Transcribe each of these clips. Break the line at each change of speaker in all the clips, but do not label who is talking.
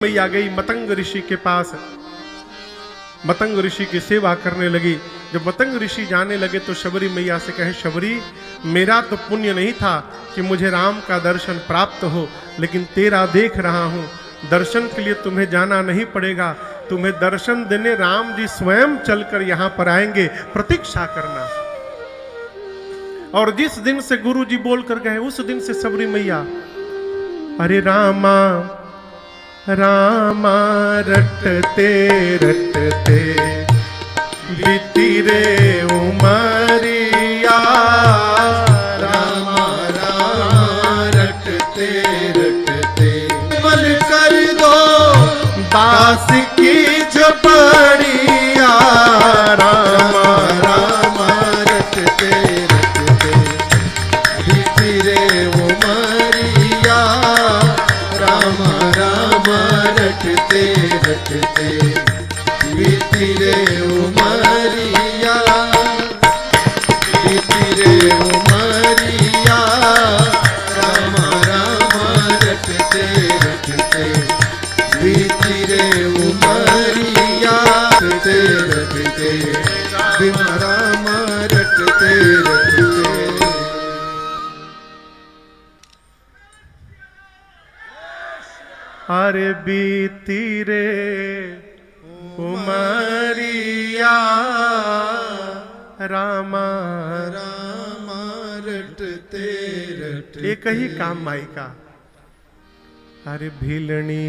मैया गई मतंग ऋषि के पास, मतंग ऋषि की सेवा करने लगी। जब मतंग ऋषि जाने लगे तो शबरी मैया से कहे, शबरी मेरा तो पुण्य नहीं था कि मुझे राम का दर्शन प्राप्त हो, लेकिन तेरा देख रहा हूं, दर्शन के लिए तुम्हें जाना नहीं पड़ेगा, तुम्हें दर्शन देने राम जी स्वयं चलकर यहां पर आएंगे, प्रतीक्षा करना। और जिस दिन से गुरु जी बोलकर गए उस दिन से शबरी मैया, अरे रामा रामा रटते रटते बीती रे उमरिया,
रामा रामा रटते रटते मन कर दो
दास की झपड़िया,
रामा रामा रटते रटते बीती रे उमरिया, रामा रामा रटते रटते बीती रे उमरिया, बीती रे उमरिया, रामा रामा रटते रटते बीती रे उमरिया, रटते रटते बिना रामा रटते रटते।
अरे बीती रे उमरिया, रामा
रामा रटते रटते।
एक ही काम माई का। अरे भीलनी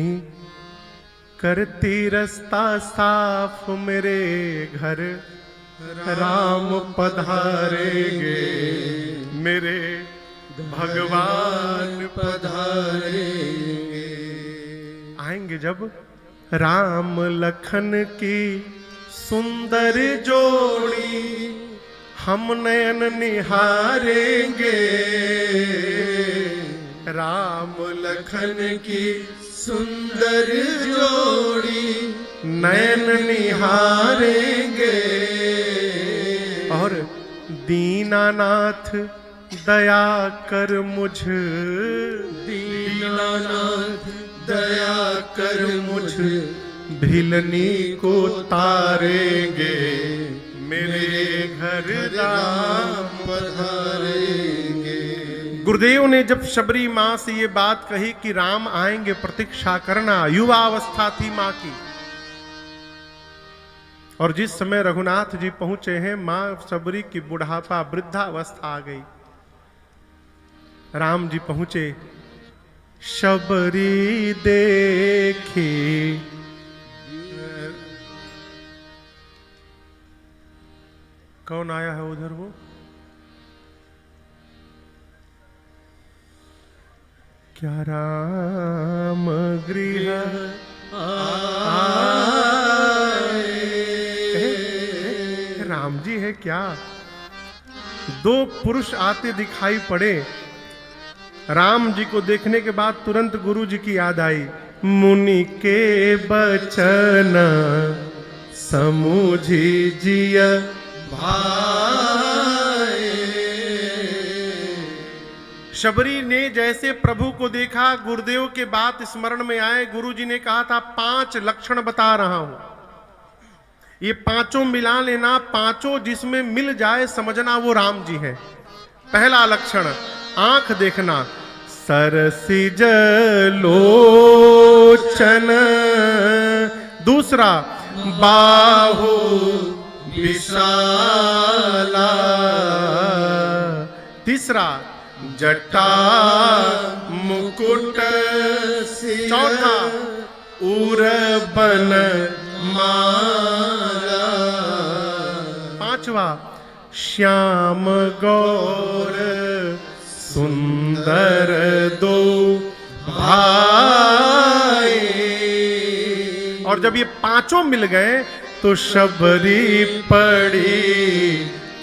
करती रास्ता साफ मेरे घर, राम पधारेंगे मेरे भगवान
पधारेंगे।
आएंगे जब राम लखन की सुंदर जोड़ी, हम नयन निहारेंगे, राम
लखन की सुंदर जोड़ी
नयन निहारेंगे। और दीनानाथ दया कर मुझ,
दीनानाथ दया कर मुझ,
भिलनी को तारेंगे मेरे घर राम
पधारेंगे।
गुरुदेव ने जब शबरी माँ से ये बात कही कि राम आएंगे प्रतीक्षा करना, युवा अवस्था थी माँ की, और जिस समय रघुनाथ जी पहुंचे हैं माँ शबरी की बुढ़ापा वृद्धावस्था आ गई। राम जी पहुंचे, शबरी देखी कौन आया है उधर, वो क्या राम गृह राम जी है क्या? दो पुरुष आते दिखाई पड़े। राम जी को देखने के बाद तुरंत गुरु जी की याद आई, मुनि के बचन समूझी जिय
भाई।
शबरी ने जैसे प्रभु को देखा, गुरुदेव के बात स्मरण में आए। गुरु जी ने कहा था 5 लक्षण बता रहा हूं, ये पांचों मिला लेना, पांचों जिसमें मिल जाए समझना वो राम जी हैं। पहला लक्षण आंख देखना, सरसिज लोचन। दूसरा बाहु
विशाला।
तीसरा
जटा मुकुट।
चौथा
उरबन माला।
पांचवा श्याम गौर सुंदर दो भाई। और जब ये पांचों मिल गए तो शबरी पड़ी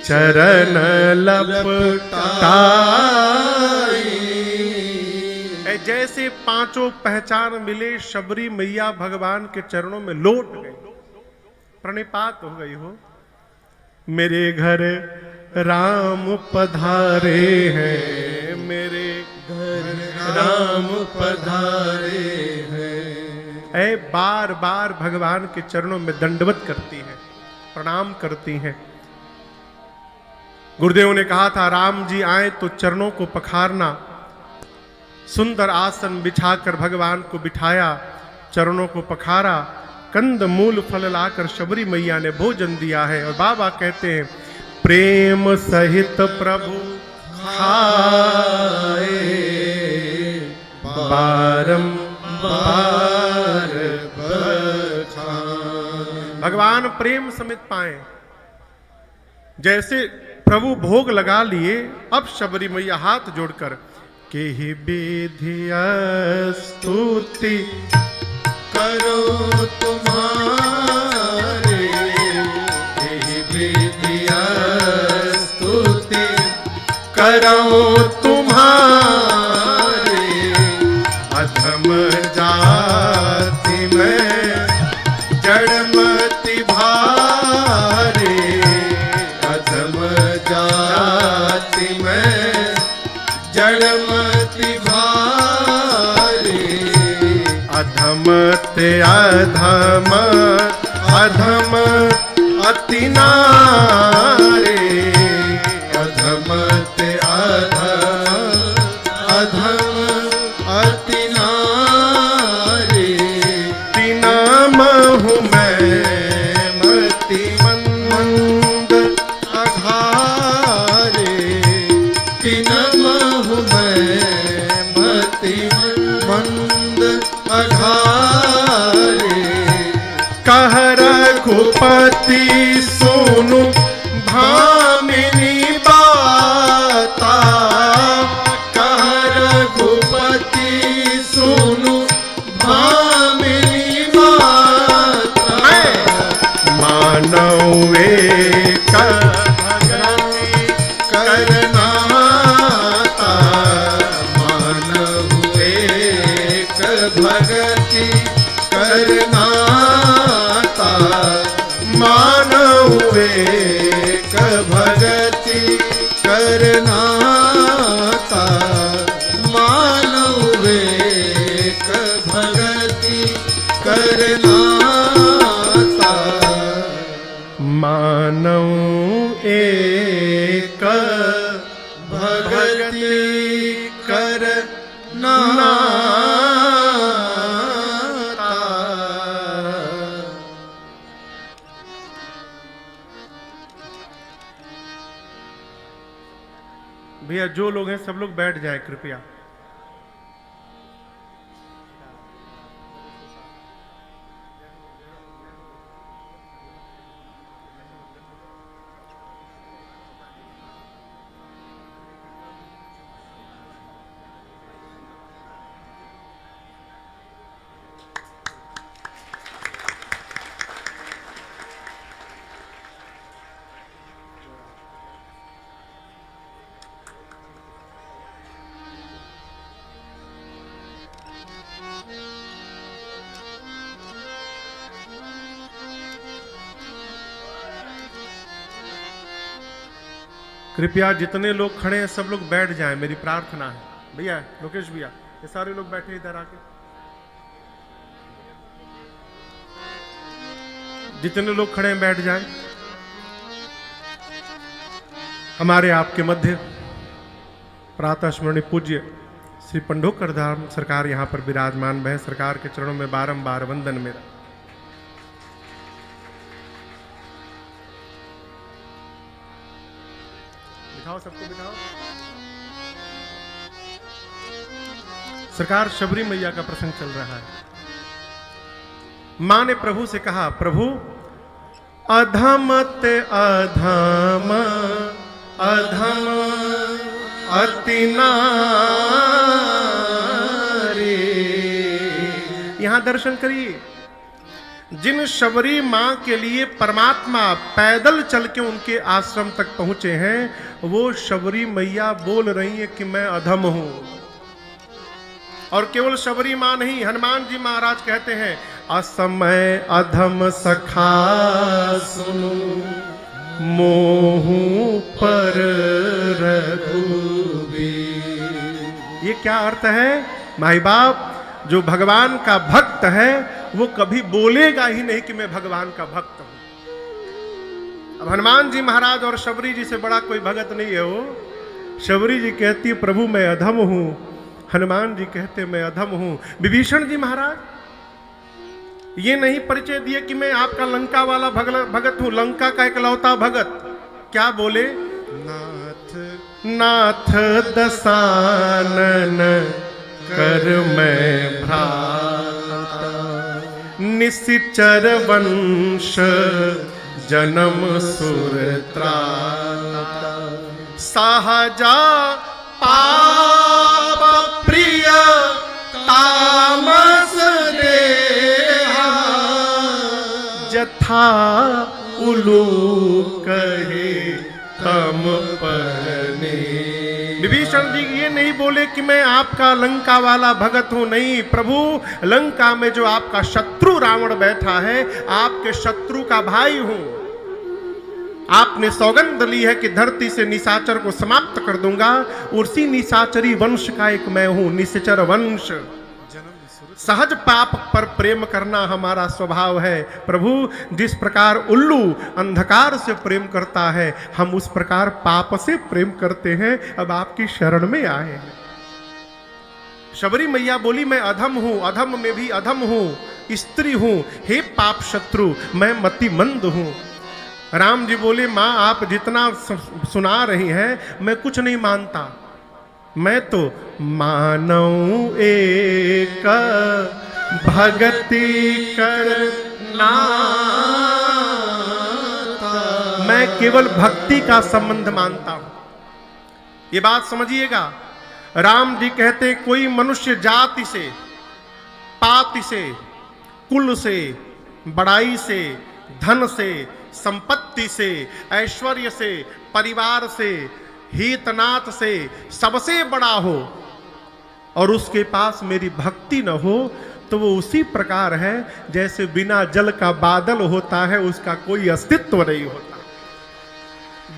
चरण लपटाई। जैसे पांचों पहचान मिले, शबरी मैया भगवान के चरणों में लौट गई, प्रणिपात हो गई हो। मेरे घर राम पधारे हैं, मेरे
घर राम पधारे हैं।
ऐ बार बार भगवान के चरणों में दंडवत करती हैं, प्रणाम करती हैं। गुरुदेव ने कहा था राम जी आए तो चरणों को पखारना। सुंदर आसन बिछाकर भगवान को बिठाया, चरणों को पखारा, कंद मूल फल लाकर शबरी मैया ने भोजन दिया है। और बाबा कहते हैं प्रेम सहित प्रभु खाए बारंबार बखान। भगवान प्रेम समित पाए। जैसे प्रभु भोग लगा लिए, अब शबरी मैया हाथ जोड़कर केहि विधिया स्तुति
करो तुम्हारे, केहि विधिया स्तुति करो तुम्हारे। अधम जाति में जड़मति भारे, अधम जाति में जड़मति भारे।
अधम ते अधम अधम अति नारे,
अधम ते अधम अधम अति नारे।
तिनामहु मैं
मति मंद अघारे, तिनमहु मैं मति मंद अघारे।
कह रघुपति सुनु
भामिनी बाता, कह रघुपति सुनु भामिनी बाता।
मानव एक
भगति करनाता, मानव एक भगति करनाता। मानव एक भगति करनाता, मानव एक भगति करनाता।
मानव एक
भगति करनाता।
भैया जो लोग हैं सब लोग बैठ जाएं कृपया। कृपया जितने लोग खड़े हैं सब लोग बैठ जाएं, मेरी प्रार्थना है। भैया लोकेश भैया, ये सारे लोग बैठे इधर आके। जितने लोग खड़े हैं बैठ जाएं। हमारे आपके मध्य प्रातः स्मरणीय पूज्य श्री पंढोकर धाम सरकार यहाँ पर विराजमान है। सरकार के चरणों में बारंबार वंदन मेरा। बिठाओ, सबको बिठाओ। सरकार शबरी मैया का प्रसंग चल रहा है। मां ने प्रभु से कहा, प्रभु अधम ते अधम अधम अति नारी। यहां दर्शन करिए, जिन शबरी मां के लिए परमात्मा पैदल चल के उनके आश्रम तक पहुंचे हैं, वो शबरी मैया बोल रही है कि मैं अधम हूं। और केवल शबरी मां नहीं, हनुमान जी महाराज कहते हैं असमय अधम सखा सुनु मोहू पर रघुबीर। ये क्या अर्थ है? माई बाप जो भगवान का भक्त है वो कभी बोलेगा ही नहीं कि मैं भगवान का भक्त हूं। अब हनुमान जी महाराज और शबरी जी से बड़ा कोई भगत नहीं है वो। शबरी जी कहती है प्रभु मैं अधम हूं, हनुमान जी कहते मैं अधम हूं। विभीषण जी महाराज ये नहीं परिचय दिए कि मैं आपका लंका वाला भगत हूं, लंका का इकलौता भगत। क्या बोले? नाथ नाथ दसानन कर मैं भ्राता, निशिचर वंश जन्म सुरत्राता, सहजा पाप प्रिय तामस देहा, जथा उलू कहे तम परने। विभीषण जी ये नहीं बोले कि मैं आपका लंका वाला भगत हूं, नहीं प्रभु, लंका में जो आपका शत्रु रावण बैठा है, आपके शत्रु का भाई हूं। आपने सौगंध ली है कि धरती से निशाचर को समाप्त कर दूंगा, उसी निशाचरी वंश का एक मैं हूं, निशाचर वंश। सहज पाप पर प्रेम करना हमारा स्वभाव है प्रभु। जिस प्रकार उल्लू अंधकार से प्रेम करता है, हम उस प्रकार पाप से प्रेम करते हैं। अब आपकी शरण में आए हैं। शबरी मैया बोली मैं अधम हूं, अधम में भी अधम हूं, स्त्री हूं, हे पाप शत्रु मैं मतिमंद हूं। राम जी बोले मां आप जितना सुना रही हैं मैं कुछ नहीं मानता, मैं तो मानऊ एक भगति करना, मैं केवल भक्ति का संबंध मानता हूं। ये बात समझिएगा। राम जी कहते कोई मनुष्य जाति से, पाति से, कुल से, बड़ाई से, धन से, संपत्ति से, ऐश्वर्य से, परिवार से, हितनाथ से सबसे बड़ा हो और उसके पास मेरी भक्ति न हो, तो वो उसी प्रकार है जैसे बिना जल का बादल होता है, उसका कोई अस्तित्व नहीं होता।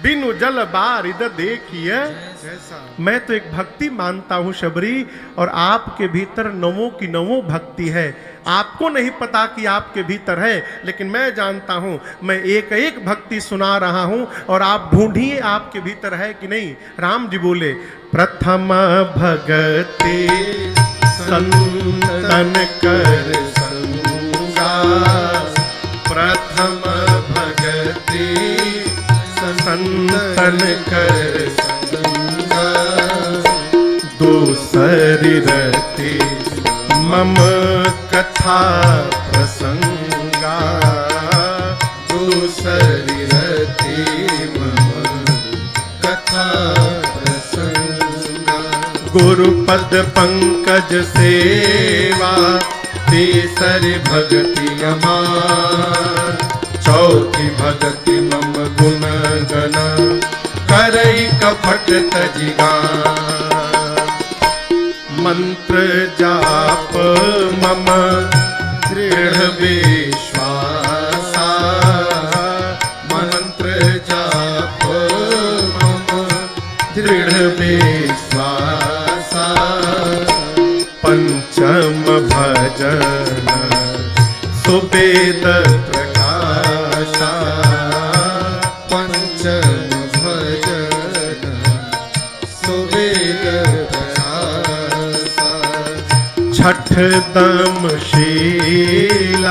बिनु जल बारिद देखिए जैसा। मैं तो एक भक्ति मानता हूं शबरी, और आपके भीतर नवों की नवों भक्ति है। आपको नहीं पता कि आपके भीतर है, लेकिन मैं जानता हूं। मैं एक एक भक्ति सुना रहा हूं और आप ढूंढिए आपके भीतर है कि नहीं। राम जी बोले प्रथम भगति संतन कर संगा, प्रथम भगति संतन कर संगा, दूसरी रति मम कथा प्रसंगा, दूसरी रति मम कथा प्रसंगा, गुरुपद पंकज सेवा, तीसरी भगति अमार, चौथी भगति मम गुण गण, करई कपट तजिगान, मंत्र जाप मम दृढ़ विश्वासा, मंत्र जाप मम दृढ़ विश्वासा, पंचम भजन सुवेद प्रकाशा, पंचम भजन सुवेद प्रकाशा, छठ दम शील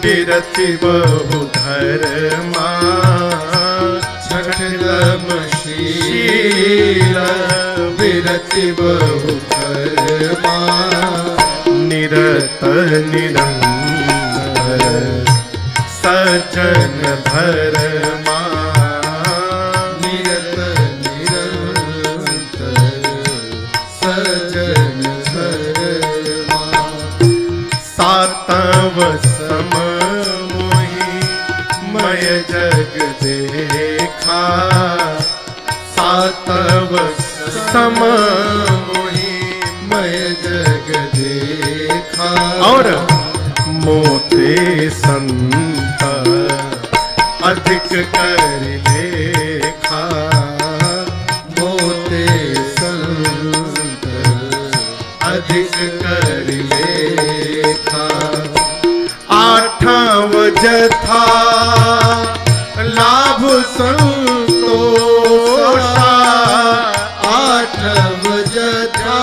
विरति बहु धर्मा, छठ दम शील विरति बहु धर्मा, निरत निरंतर सजन धर्मा, निरत निरंतर सजन धर्मा, सातव सम मोहि मय जग देखा, सातव सम मोहि मय जग देखा, और मोते संत अधिक कर देखा, मोते संत अधिक कर लेखा,
जथा लाभ संतोषा आठव जथा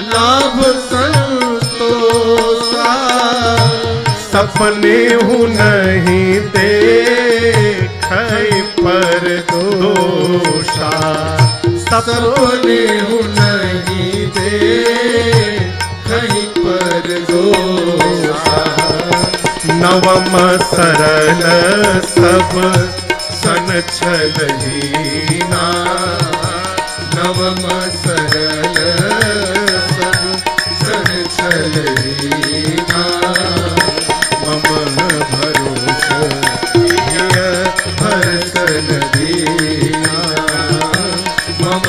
लाभ संतोषा
सपने हूँ नहीं देख पर दोषा
सपने हूँ नहीं दे कहीं पर दोषा
नवम सरल सब सन छलहीना
नवम सरल सब सन छलहीना मम भरोस हिय हर्षन दीना मम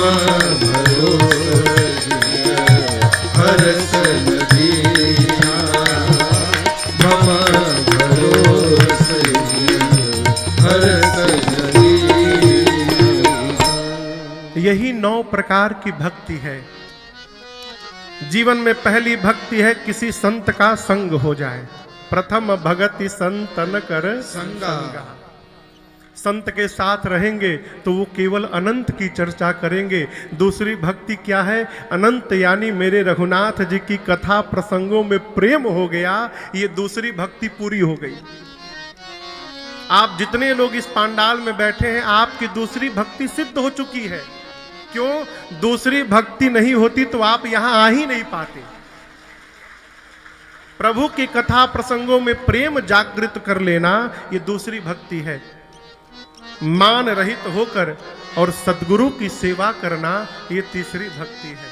भरोस हिय हर्षन दीना मम भरोस हिय हर्षन दीना।
यही 9 प्रकार की भक्ति है। जीवन में पहली भक्ति है किसी संत का संग हो जाए। प्रथम भगति संतन कर
संगा।
संत के साथ रहेंगे तो वो केवल अनंत की चर्चा करेंगे। दूसरी भक्ति क्या है? अनंत यानी मेरे रघुनाथ जी की कथा प्रसंगों में प्रेम हो गया, ये दूसरी भक्ति पूरी हो गई। आप जितने लोग इस पांडाल में बैठे हैं, आपकी दूसरी भक्ति सिद्ध हो चुकी है। क्यों? दूसरी भक्ति नहीं होती तो आप यहां आ ही नहीं पाते। प्रभु की कथा प्रसंगों में प्रेम जागृत कर लेना, ये दूसरी भक्ति है। मान रहित होकर और सद्गुरु की सेवा करना, ये तीसरी भक्ति है।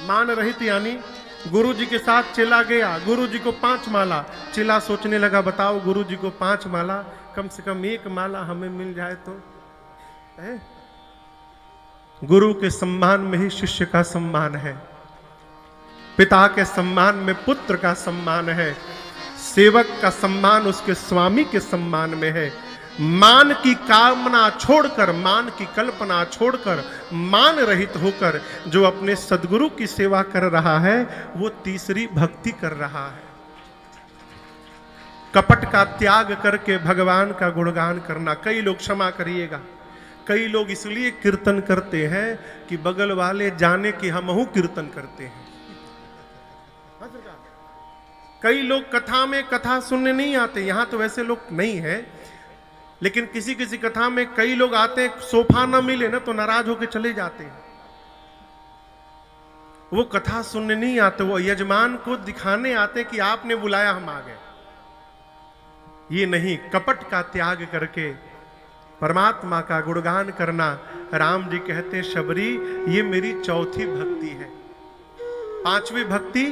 मान रहित यानी गुरु जी के साथ चला गया, गुरु जी को 5 माला, चला सोचने लगा बताओ गुरु जी को 5 माला, कम से कम 1 माला हमें मिल जाए तो है? गुरु के सम्मान में ही शिष्य का सम्मान है, पिता के सम्मान में पुत्र का सम्मान है, सेवक का सम्मान उसके स्वामी के सम्मान में है। मान की कामना छोड़कर, मान की कल्पना छोड़कर, मान रहित होकर जो अपने सद्गुरु की सेवा कर रहा है, वो तीसरी भक्ति कर रहा है। कपट का त्याग करके भगवान का गुणगान करना। कई लोग, क्षमा करिएगा, कई लोग इसलिए कीर्तन करते हैं कि बगल वाले जाने कि हमहू कीर्तन करते हैं। कई लोग कथा में कथा सुनने नहीं आते, यहां तो वैसे लोग नहीं है, लेकिन किसी किसी कथा में कई लोग आते हैं, सोफा ना मिले ना तो नाराज होकर चले जाते हैं। वो कथा सुनने नहीं आते, वो यजमान को दिखाने आते कि आपने बुलाया हम आ गए। ये नहीं, कपट का त्याग करके परमात्मा का गुणगान करना। राम जी कहते शबरी ये मेरी चौथी भक्ति है। 5वीं भक्ति,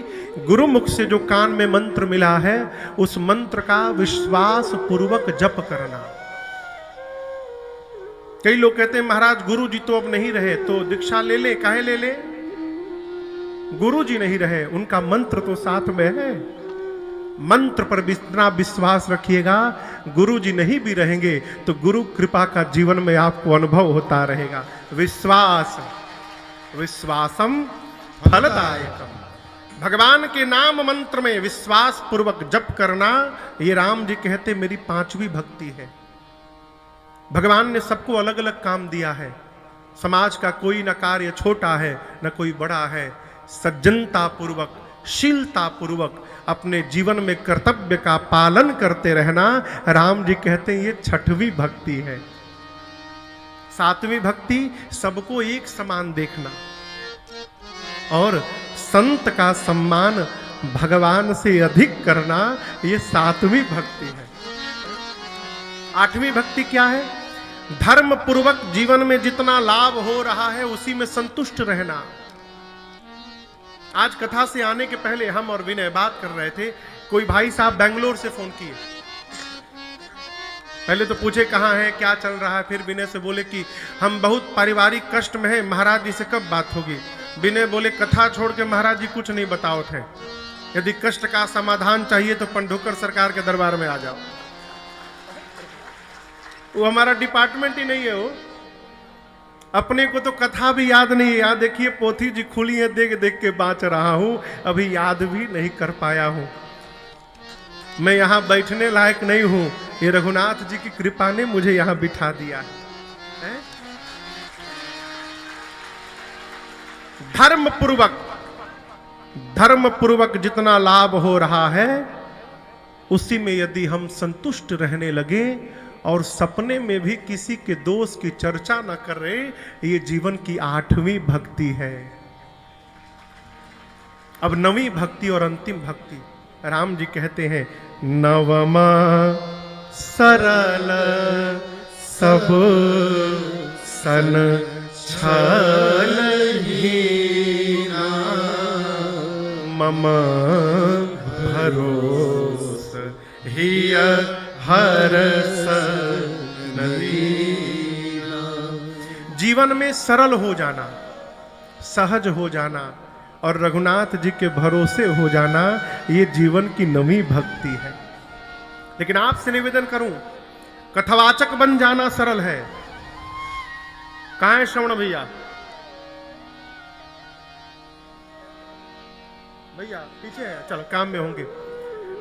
गुरुमुख से जो कान में मंत्र मिला है उस मंत्र का विश्वास पूर्वक जप करना। कई लोग कहते हैं महाराज गुरु जी तो अब नहीं रहे तो दीक्षा ले ले। काहे ले ले? गुरु जी नहीं रहे, उनका मंत्र तो साथ में है। मंत्र पर इतना विश्वास रखिएगा, गुरु जी नहीं भी रहेंगे तो गुरु कृपा का जीवन में आपको अनुभव होता रहेगा। विश्वास, विश्वासम फलदायकम। भगवान के नाम मंत्र में विश्वास पूर्वक जप करना, ये राम जी कहते मेरी 5वीं भक्ति है। भगवान ने सबको अलग अलग काम दिया है। समाज का कोई न कार्य छोटा है न कोई बड़ा है। सज्जनता पूर्वक, शीलता पूर्वक अपने जीवन में कर्तव्य का पालन करते रहना, राम जी कहते हैं ये 6वीं भक्ति है। 7वीं भक्ति, सबको एक समान देखना और संत का सम्मान भगवान से अधिक करना, ये 7वीं भक्ति है। 8वीं भक्ति क्या है? धर्म पूर्वक जीवन में जितना लाभ हो रहा है उसी में संतुष्ट रहना। आज कथा से आने के पहले हम और विनय बात कर रहे थे, कोई भाई साहब बेंगलोर से फोन किए। पहले तो पूछे कहाँ हैं, क्या चल रहा है, फिर विनय से बोले कि हम बहुत पारिवारिक कष्ट में हैं, महाराज जी से कब बात होगी। विनय बोले कथा छोड़ के महाराज जी कुछ नहीं बताओ थे, यदि कष्ट का समाधान चाहिए तो पंढोकर सरकार के दरबार में आ जाओ। वो हमारा डिपार्टमेंट ही नहीं है। वो अपने को तो कथा भी याद नहीं है। याद देखिए पोथी जी खुली है, देख देख के बाँच रहा हूं, अभी याद भी नहीं कर पाया हूं। मैं यहाँ बैठने लायक नहीं हूं, ये रघुनाथ जी की कृपा ने मुझे यहाँ बिठा दिया है। धर्म पूर्वक जितना लाभ हो रहा है, उसी में यदि हम संतुष्ट रहने लगे और सपने में भी किसी के दोष की चर्चा न कर रहे, ये जीवन की 8वीं भक्ति है। अब 9वीं भक्ति और अंतिम भक्ति, राम जी कहते हैं, नवमा सरल सब सन छल हीना, मम भरोस हिय हरस नदीना। जीवन में सरल हो जाना, सहज हो जाना और रघुनाथ जी के भरोसे हो जाना, ये जीवन की 9वीं भक्ति है। लेकिन आपसे निवेदन करूं, कथावाचक बन जाना सरल है। कहां है श्रवण भैया? भैया पीछे है, चलो काम में होंगे।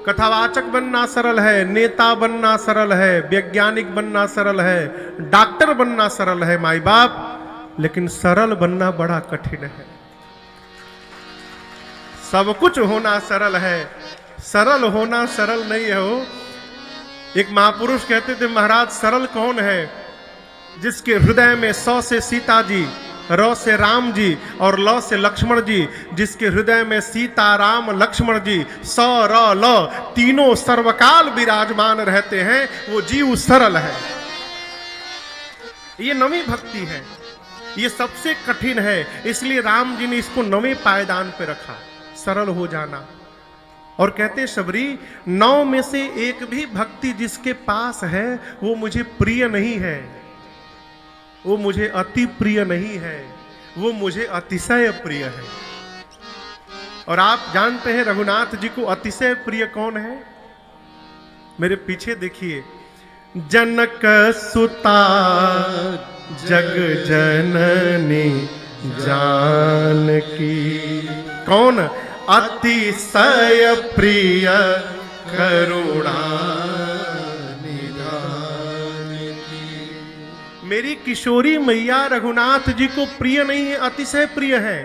कथावाचक बनना सरल है, नेता बनना सरल है, वैज्ञानिक बनना सरल है, डॉक्टर बनना सरल है माई बाप, लेकिन सरल बनना बड़ा कठिन है। सब कुछ होना सरल है, सरल होना सरल नहीं हो। एक महापुरुष कहते थे, महाराज सरल कौन है? जिसके हृदय में 100 से सीता जी, र से राम जी और ल से लक्ष्मण जी, जिसके हृदय में सीता राम लक्ष्मण जी स र ल तीनों सर्वकाल विराजमान रहते हैं, वो जीव सरल है। ये 9वीं भक्ति है, ये सबसे कठिन है। इसलिए राम जी ने इसको 9वें पायदान पे रखा, सरल हो जाना। और कहते शबरी, 9 में से एक भी भक्ति जिसके पास है वो मुझे प्रिय नहीं है, वो मुझे अति प्रिय नहीं है, वो मुझे अतिशय प्रिय है। और आप जानते हैं रघुनाथ जी को अतिशय प्रिय कौन है? मेरे पीछे देखिए, जनक सुता जग जननी जानकी, कौन? अतिशय प्रिय करुणा निधान की। मेरी किशोरी मैया रघुनाथ जी को प्रिय नहीं है, अतिशय प्रिय है।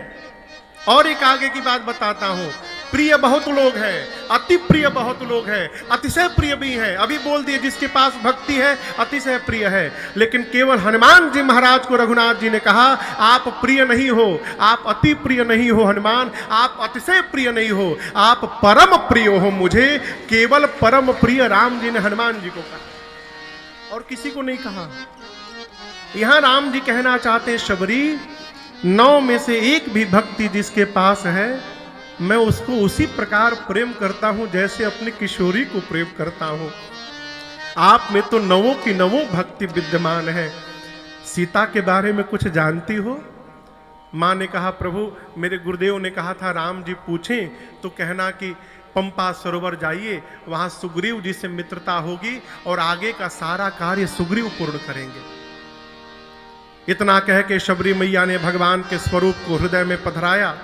और एक आगे की बात बताता हूं, प्रिय बहुत लोग हैं, अति प्रिय बहुत लोग हैं, अतिशय प्रिय भी हैं। अभी बोल दिए जिसके पास भक्ति है अतिशय प्रिय है। लेकिन केवल हनुमान जी महाराज को रघुनाथ जी ने कहा, आप प्रिय नहीं हो, आप अति प्रिय नहीं हो हनुमान, आप अतिशय प्रिय नहीं हो, आप परम प्रिय हो मुझे। केवल परम प्रिय राम जी ने हनुमान जी को कहा और किसी को नहीं कहा। यहां राम जी कहना चाहते हैं, शबरी 9 में से एक भी भक्ति जिसके पास है, मैं उसको उसी प्रकार प्रेम करता हूं जैसे अपनी किशोरी को प्रेम करता हूं। आप में तो 9 की 9 भक्ति विद्यमान है। सीता के बारे में कुछ जानती हो? मां ने कहा, प्रभु मेरे गुरुदेव ने कहा था राम जी पूछें तो कहना कि पंपा सरोवर जाइए, वहां सुग्रीव जी से मित्रता होगी और आगे का सारा कार्य सुग्रीव पूर्ण करेंगे। इतना कह के शबरी मैया ने भगवान के स्वरूप को हृदय में पधराया।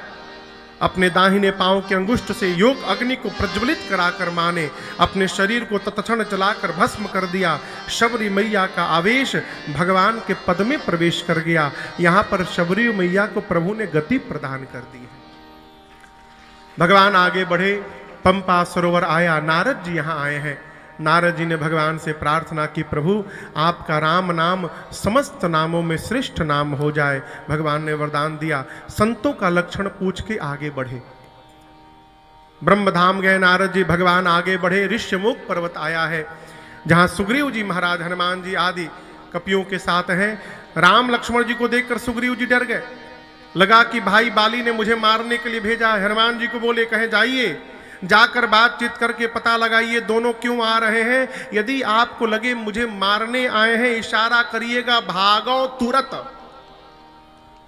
अपने दाहिने पांव के अंगुष्ठ से योग अग्नि को प्रज्वलित कराकर मां ने अपने शरीर को तत्क्षण जलाकर भस्म कर दिया। शबरी मैया का आवेश भगवान के पद में प्रवेश कर गया। यहां पर शबरी मैया को प्रभु ने गति प्रदान कर दी है। भगवान आगे बढ़े, पंपा सरोवर आया, नारद जी यहां आए हैं। नारद जी ने भगवान से प्रार्थना की, प्रभु आपका राम नाम समस्त नामों में श्रेष्ठ नाम हो जाए। भगवान ने वरदान दिया। संतों का लक्षण पूछ के आगे बढ़े। ब्रह्मधाम गए नारद जी, भगवान आगे बढ़े। ऋष्यमुख पर्वत आया है जहां सुग्रीव जी महाराज, हनुमान जी आदि कपियों के साथ हैं। राम लक्ष्मण जी को देखकर सुग्रीव जी डर गए। लगा कि भाई बाली ने मुझे मारने के लिए भेजा है। हनुमान जी को बोले, कहे जाइए जाकर बातचीत करके पता लगाइए दोनों क्यों आ रहे हैं। यदि आपको लगे मुझे मारने आए हैं, इशारा करिएगा, भागो तुरंत।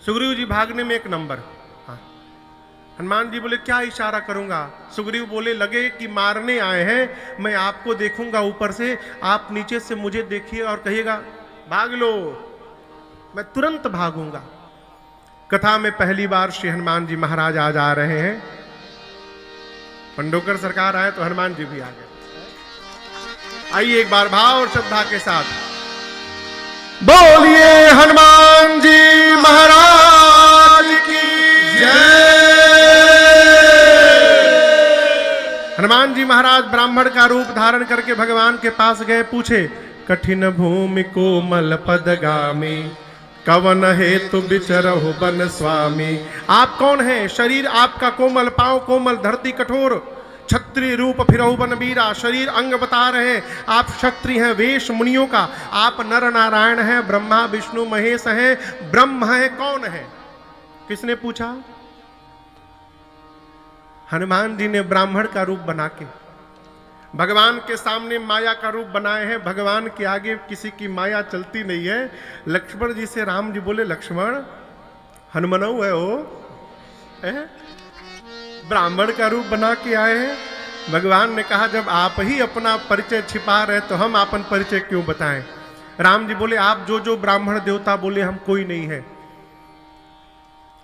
सुग्रीव जी भागने में 1 नंबर। हाँ। हनुमान जी बोले, क्या इशारा करूंगा? सुग्रीव बोले, लगे कि मारने आए हैं, मैं आपको देखूंगा ऊपर से, आप नीचे से मुझे देखिए और कहिएगा भाग लो, मैं तुरंत भागूंगा। कथा में पहली बार श्री हनुमान जी महाराज आज आ रहे हैं। पंडोकर सरकार आए तो हनुमान जी भी आ गए। आइए एक बार भाव और श्रद्धा के साथ बोलिए हनुमान जी महाराज की हनुमान जी महाराज ब्राह्मण का रूप धारण करके भगवान के पास गए, पूछे कठिन भूमि कोमल पदगामी कवन हेतु बिचरहु बन स्वामी। आप कौन हैं? शरीर आपका कोमल, पांव कोमल, धरती कठोर, क्षत्रिय रूप फिरहु बन बीरा। शरीर अंग बता रहे हैं, आप क्षत्रिय हैं, वेश मुनियों का। आप नर नारायण हैं, ब्रह्मा विष्णु महेश हैं, ब्रह्म है, कौन है? किसने पूछा? हनुमान जी ने ब्राह्मण का रूप बना के भगवान के सामने माया का रूप बनाए हैं। भगवान के आगे किसी की माया चलती नहीं है। लक्ष्मण जी से राम जी बोले, लक्ष्मण हनुमानऊ है वो, ब्राह्मण का रूप बना के आए हैं। भगवान ने कहा, जब आप ही अपना परिचय छिपा रहे तो हम अपन परिचय क्यों बताएं? राम जी बोले, आप जो ब्राह्मण देवता बोले हम कोई नहीं है।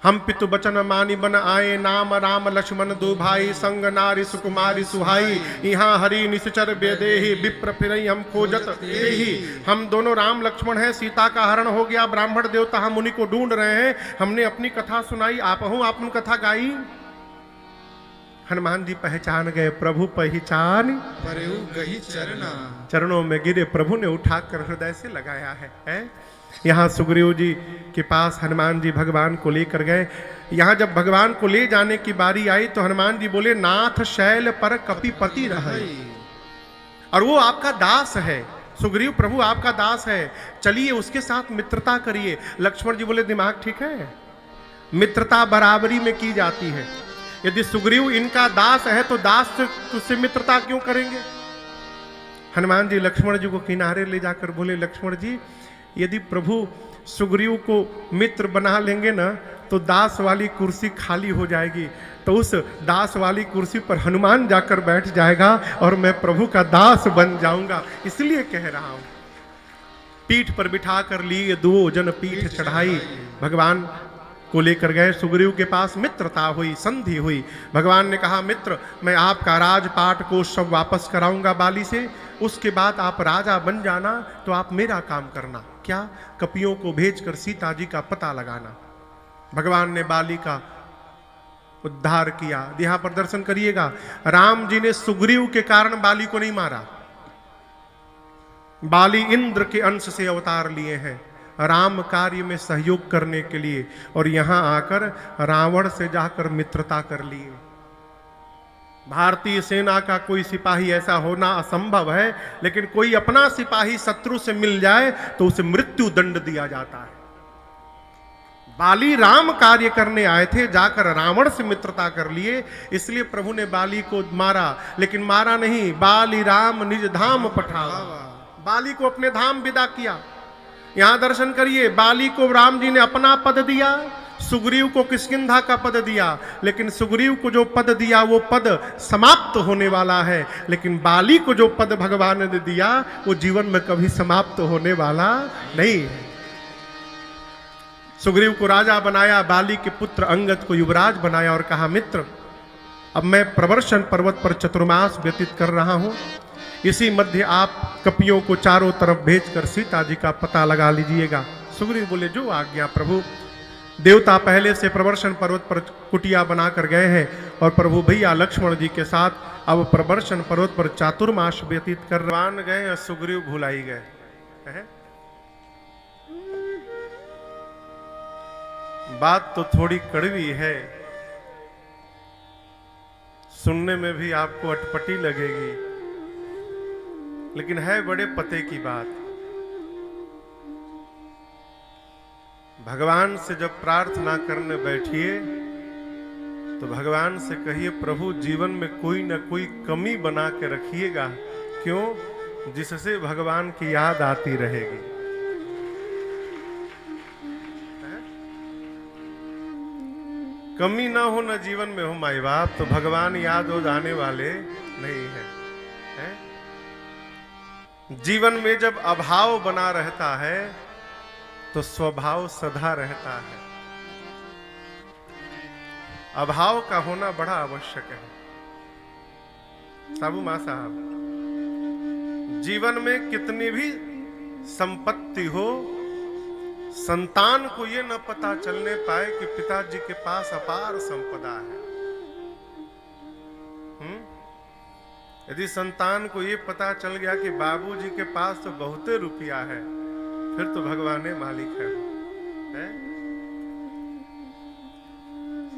हम पितु बचन मानी बन आए, नाम राम लक्ष्मण दो भाई, संग नारी सुकुमारी सुहाई, यहाँ हरि निश्चर बेदेही, विप्र फिरई हम खोजत देही। हम दोनों राम लक्ष्मण हैं, सीता का हरण हो गया, ब्राह्मण देवता हम उन्हीं को ढूंढ रहे हैं। हमने अपनी कथा सुनाई, आप हूं आपने कथा गाई। हनुमान जी पहचान गए, प्रभु पहचान
परयु गही चरना।
चरणों में गिरे, प्रभु ने उठाकर हृदय से लगाया है? यहाँ सुग्रीव जी के पास हनुमान जी भगवान को लेकर गए। यहाँ जब भगवान को ले जाने की बारी आई तो हनुमान जी बोले, नाथ शैल पर कपिपति रहे, और वो आपका दास है। सुग्रीव प्रभु आपका दास है, चलिए उसके साथ मित्रता करिए। लक्ष्मण जी बोले, दिमाग ठीक है? मित्रता बराबरी में की जाती है। यदि सुग्रीव इनका दास है तो दास से तुझसे मित्रता क्यों करेंगे? हनुमान जी लक्ष्मण जी को किनारे ले जाकर बोले, लक्ष्मण जी यदि प्रभु सुग्रीव को मित्र बना लेंगे ना तो दास वाली कुर्सी खाली हो जाएगी, तो उस दास वाली कुर्सी पर हनुमान जाकर बैठ जाएगा और मैं प्रभु का दास बन जाऊंगा। इसलिए कह रहा हूं। पीठ पर बिठा कर लिए दो जन पीठ चढ़ाई, भगवान को लेकर गए। सुग्रीव के पास मित्रता हुई, संधि हुई। भगवान ने कहा, मित्र मैं आपका राजपाट को सब वापस कराऊंगा बाली से, उसके बाद आप राजा बन जाना तो आप मेरा काम करना। क्या? कपियों को भेजकर सीता जी का पता लगाना। भगवान ने बाली का उद्धार किया। यहां पर दर्शन करिएगा, राम जी ने सुग्रीव के कारण बाली को नहीं मारा। बाली इंद्र के अंश से अवतार लिए हैं राम कार्य में सहयोग करने के लिए, और यहां आकर रावण से जाकर मित्रता कर लिए। भारतीय सेना का कोई सिपाही ऐसा होना असंभव है, लेकिन कोई अपना सिपाही शत्रु से मिल जाए तो उसे मृत्यु दंड दिया जाता है। बाली राम कार्य करने आए थे, जाकर रावण से मित्रता कर लिए, इसलिए प्रभु ने बाली को मारा। लेकिन मारा नहीं, बाली राम निज धाम पठावा, बाली को अपने धाम विदा किया। यहां दर्शन करिए, बाली को राम जी ने अपना पद दिया, सुग्रीव को किष्किंधा का पद दिया। लेकिन सुग्रीव को जो पद दिया वो पद समाप्त होने वाला है, लेकिन बाली को जो पद भगवान ने दिया वो जीवन में कभी समाप्त होने वाला नहीं है। सुग्रीव को राजा बनाया, बाली के पुत्र अंगद को युवराज बनाया और कहा, मित्र अब मैं प्रवर्षण पर्वत पर चतुर्मास व्यतीत कर रहा हूं, इसी मध्य आप कपियों को चारों तरफ भेजकर सीता जी का पता लगा लीजिएगा। सुग्रीव बोले, जो आज्ञा प्रभु। देवता पहले से प्रवर्षण पर्वत पर कुटिया बनाकर गए हैं और प्रभु भैया लक्ष्मण जी के साथ अब प्रवर्षण पर्वत पर चातुर्मास व्यतीत कर रवान गए और सुग्रीव भुलाई गए। बात तो थोड़ी कड़वी है, सुनने में भी आपको अटपटी लगेगी, लेकिन है बड़े पते की बात। भगवान से जब प्रार्थना करने बैठिए तो भगवान से कहिए, प्रभु जीवन में कोई ना कोई कमी बना के रखिएगा, क्यों? जिससे भगवान की याद आती रहेगी। कमी ना हो ना जीवन में हो माई बाप, तो भगवान याद हो जाने वाले नहीं है। जीवन में जब अभाव बना रहता है तो स्वभाव सदा रहता है। अभाव का होना बड़ा आवश्यक है। साबू माँ साहब, जीवन में कितनी भी संपत्ति हो, संतान को ये न पता चलने पाए कि पिताजी के पास अपार संपदा है। यदि संतान को ये पता चल गया कि बाबूजी के पास तो बहुते रुपया है, फिर तो भगवान मालिक है?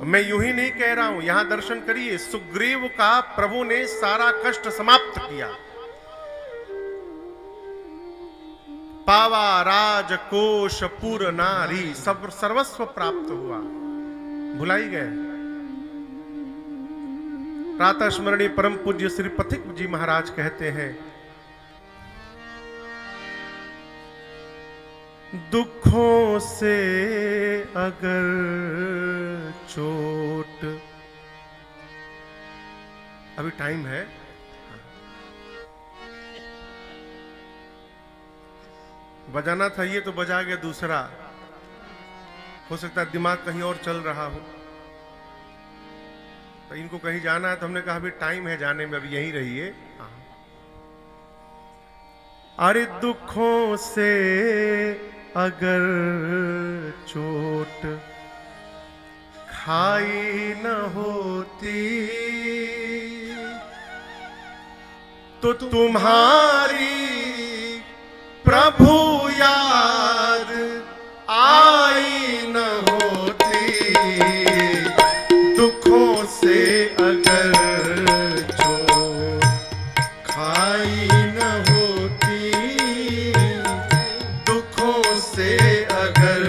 मैं यूं ही नहीं कह रहा हूं, यहां दर्शन करिए, सुग्रीव का प्रभु ने सारा कष्ट समाप्त किया। पावा राज कोश पुर नारी, सब सर्वस्व प्राप्त हुआ, भुलाई गए। प्रातः स्मरणीय परम पूज्य श्री पथिक जी महाराज कहते हैं, दुखों से अगर चोट, अभी टाइम है, बजाना था ये तो बजा गया दूसरा, हो सकता है दिमाग कहीं और चल रहा हो, तो इनको कहीं जाना है, तो हमने कहा अभी टाइम है जाने में, अभी यहीं रहिए। अरे दुखों से अगर चोट खाई न होती तो तुम्हारी प्रभु याद आई न होती। दुखों से अगर चोट खाई न होती, दुखों से अगर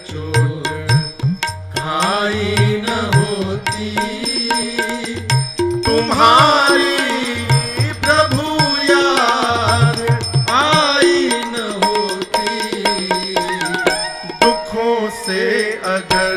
चोट खाई न होती, तुम्हारी प्रभु याद आई न होती। दुखों से अगर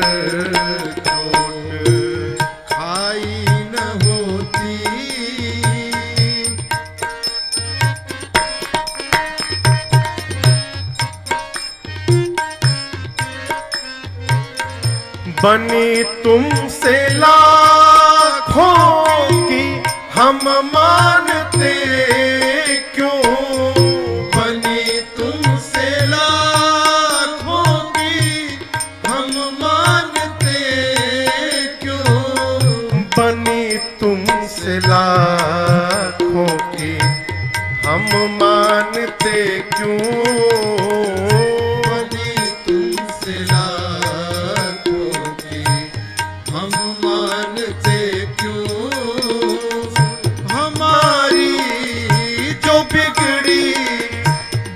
बनी तुमसे लाखों की हम मानते क्यों, बनी तुमसे लाखों की हम मानते क्यों, बनी तुमसे लाखों की हम मानते क्यों,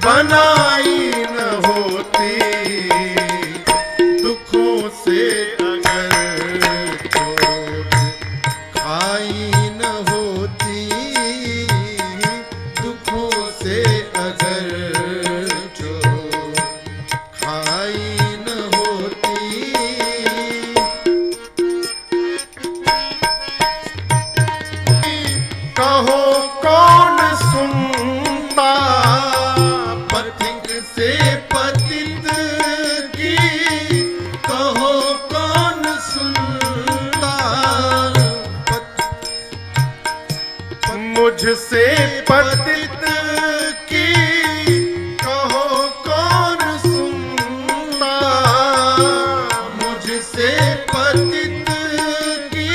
बनाई न होती। दुखों से अगर चोट खाई न होती, दुखों से अगर चोट खाई न होती। कहो कौन सुनता से पतित की, कहो कौन सुनता मुझसे पतित की, कहो कौन सुनता मुझसे पतित की,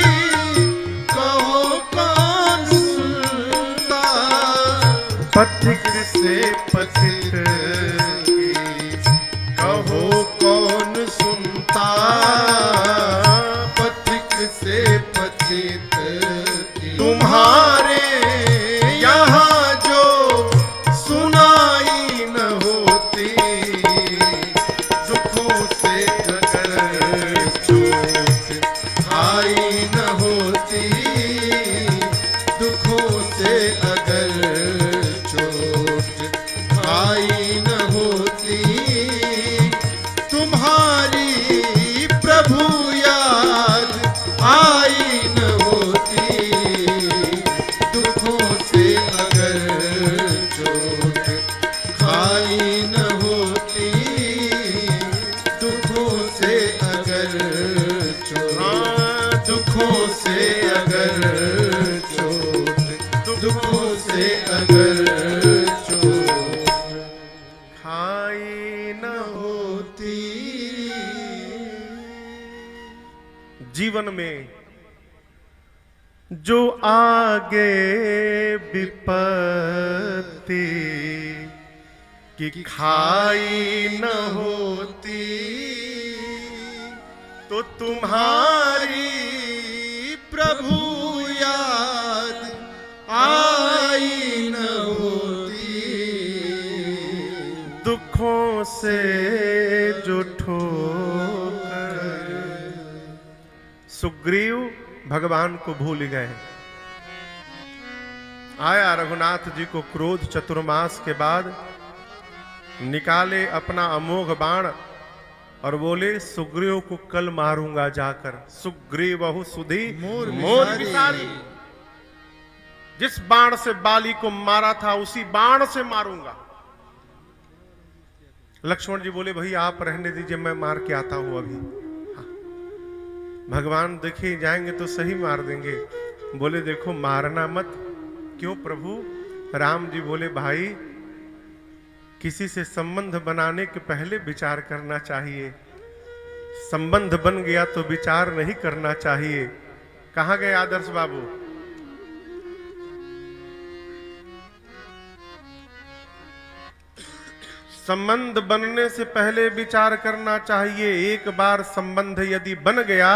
कहो कौन सुनता। पथिक से पतित कहो कौन सुनता, पथिक से पतित तुम्हारे यहाँ जो सुनाई न होती। दुखों से अगर चोट खाई न होती, दुखों से अगर चोट खाई न होती, तुम्हारी प्रभु याद आई न होती। दुखों से अगर चोट खाई न होती, दुखों से अगर चोट, दुखों से अगर चोट, दुखों
से अगर चोट
खाई न
होती।
जीवन में जो आगे विपत्ति कि खाई न होती, तो तुम्हारी
प्रभु याद आई न होती।
दुखों से जो ठोकर। सुग्रीव भगवान को भूल गए। आया रघुनाथ जी को क्रोध चतुर्मास के बाद, निकाले अपना अमोघ बाण और बोले सुग्रीव को कल मारूंगा जाकर। सुग्रीव बहु सुधी
मोर
मोर विसारी। जिस बाण से बाली को मारा था उसी बाण से मारूंगा। लक्ष्मण जी बोले भैया आप रहने दीजिए, मैं मार के आता हूं अभी। हाँ। भगवान देखे जाएंगे तो सही मार देंगे। बोले देखो मारना मत। क्यों प्रभु? राम जी बोले भाई किसी से संबंध बनाने के पहले विचार करना चाहिए। संबंध बन गया तो विचार नहीं करना चाहिए। कहां गए आदर्श बाबू? संबंध बनने से पहले विचार करना चाहिए। एक बार संबंध यदि बन गया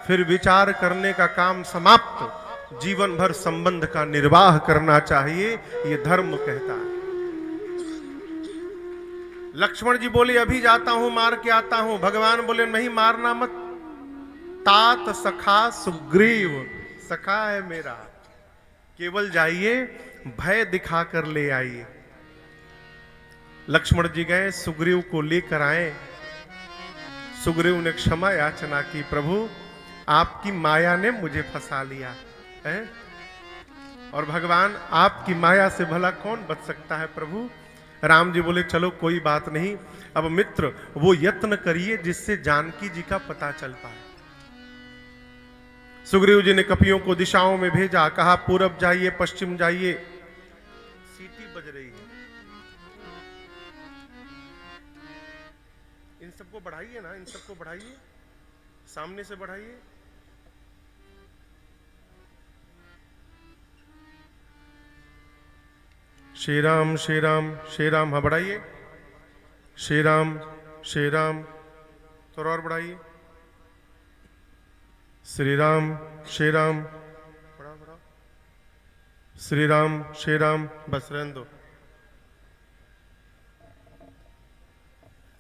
फिर विचार करने का काम समाप्त। जीवन भर संबंध का निर्वाह करना चाहिए, ये धर्म कहता है। लक्ष्मण जी बोले अभी जाता हूं, मार के आता हूं। भगवान बोले नहीं मारना मत। तात सखा सुग्रीव, सखा है मेरा, केवल जाइए भय दिखाकर ले आइए। लक्ष्मण जी गए, सुग्रीव को लेकर आए। सुग्रीव ने क्षमा याचना की, प्रभु आपकी माया ने मुझे फंसा लिया है। और भगवान आपकी माया से भला कौन बच सकता है प्रभु? राम जी बोले चलो कोई बात नहीं, अब मित्र वो यत्न करिए जिससे जानकी जी का पता चल पाए। सुग्रीव जी ने कपियों को दिशाओं में भेजा, कहा पूरब जाइए पश्चिम जाइए। सीटी बज रही है, इन सबको बढ़ाइए ना, इन सबको बढ़ाइए, सामने से बढ़ाइए। श्री राम श्री राम श्री राम। हाँ बढ़ाइए, श्री राम श्री राम। थोड़ा और बढ़ाइए, श्री राम श्री राम। बढ़ाओ बढ़ाओ, श्री राम श्री राम। बस रहने दो,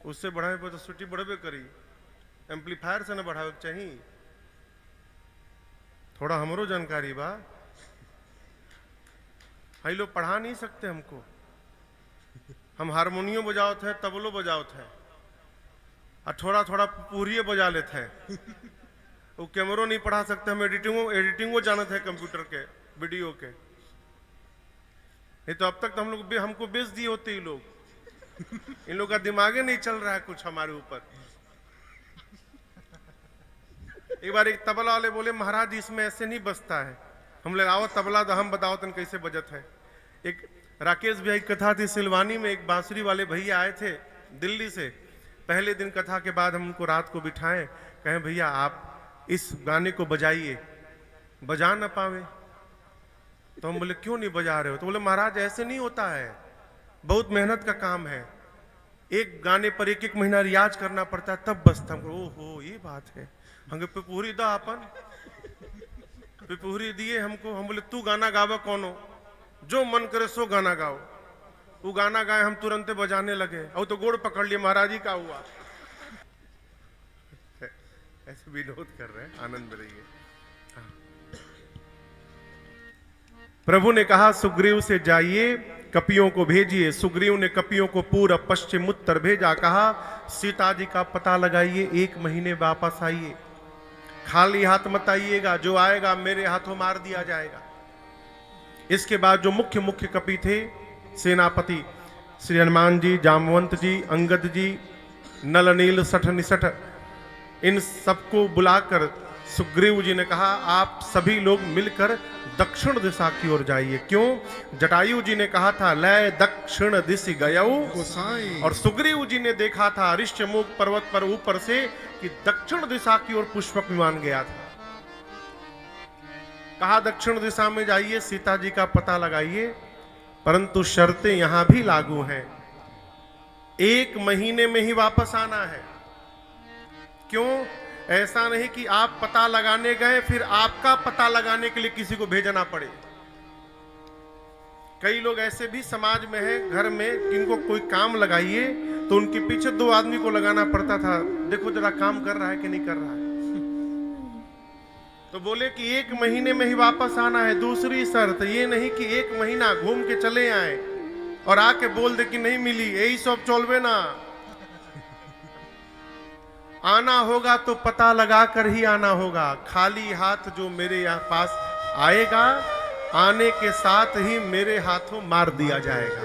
उससे बढ़ाए पर तो सुटी बढ़बे करी। एम्पलीफायर से न बढ़ावे चाहिए। थोड़ा हमरो जानकारी बा। हाई लोग पढ़ा नहीं सकते हमको। हम हारमोनियम बजावत है, तबलो बजावत है, और थोड़ा थोड़ा पूरिये बजा लेते हैं। वो कैमरो नहीं पढ़ा सकते। हम एडिटिंगो जानते हैं कंप्यूटर के, वीडियो के। नहीं तो अब तक तो हम लोग हमको बेच दिए होते ही लोग। इन लोग का दिमागे नहीं चल रहा है कुछ हमारे ऊपर। एक बार एक तबला वाले बोले महाराज इसमें ऐसे नहीं बजता है। हम लोग आओ तबला तो हम बताओ तन कैसे बजत है। एक राकेश भैया की कथा थी सिलवानी में। एक बांसुरी वाले भैया आए थे दिल्ली से। पहले दिन कथा के बाद हम उनको रात को बिठाएं, कहें भैया आप इस गाने को बजाइए। बजा ना पावे तो हम बोले क्यों नहीं बजा रहे हो? तो बोले महाराज ऐसे नहीं होता है, बहुत मेहनत का काम है। एक गाने पर एक एक महीना रियाज करना पड़ता है तब बजता। ओहो ये बात है। हम पूरी दा अपन पिपूरी दिए हमको। हम बोले तू गाना गावा कौनो, जो मन करे सो गाना गाओ। वो गाना गाए, हम तुरंत बजाने लगे और तो गोड़ पकड़ लिए। महाराज जी का हुआ। ऐसे विनोद कर रहे हैं, आनंद में रहिए। प्रभु ने कहा सुग्रीव से जाइए कपियों को भेजिए। सुग्रीव ने कपियों को पूरब पश्चिम उत्तर भेजा। कहा सीता जी का पता लगाइए, 1 महीने वापस आइए। खाली हाथ मत आइएगा, जो आएगा मेरे हाथों मार दिया जाएगा। इसके बाद जो मुख्य मुख्य कपि थे, सेनापति श्री हनुमान जी, जामवंत जी, अंगद जी, नल नील सठ निसठ, इन सबको बुलाकर सुग्रीव जी ने कहा आप सभी लोग मिलकर दक्षिण दिशा की ओर जाइए। क्यों? जटायु जी ने कहा था लय दक्षिण दिश गयऊ,
गोसाई
और सुग्रीव जी ने देखा था ऋष्यमुख पर्वत पर ऊपर से कि दक्षिण दिशा की ओर पुष्पक विमान गया था। कहा दक्षिण दिशा में जाइए, सीता जी का पता लगाइए, परंतु शर्तें यहां भी लागू हैं। 1 महीने में ही वापस आना है। क्यों? ऐसा नहीं कि आप पता लगाने गए फिर आपका पता लगाने के लिए किसी को भेजना पड़े। कई लोग ऐसे भी समाज में हैं, घर में, जिनको कोई काम लगाइए तो उनके पीछे 2 आदमी को लगाना पड़ता था, देखो जरा काम कर रहा है कि नहीं कर रहा है। तो बोले कि 1 महीने में ही वापस आना है। दूसरी शर्त ये नहीं कि 1 महीना घूम के चले आए और आके बोल दे कि नहीं मिली, यही सब चलवे ना। आना होगा तो पता लगा कर ही आना होगा। खाली हाथ जो मेरे यहाँ पास आएगा, आने के साथ ही मेरे हाथों मार दिया जाएगा।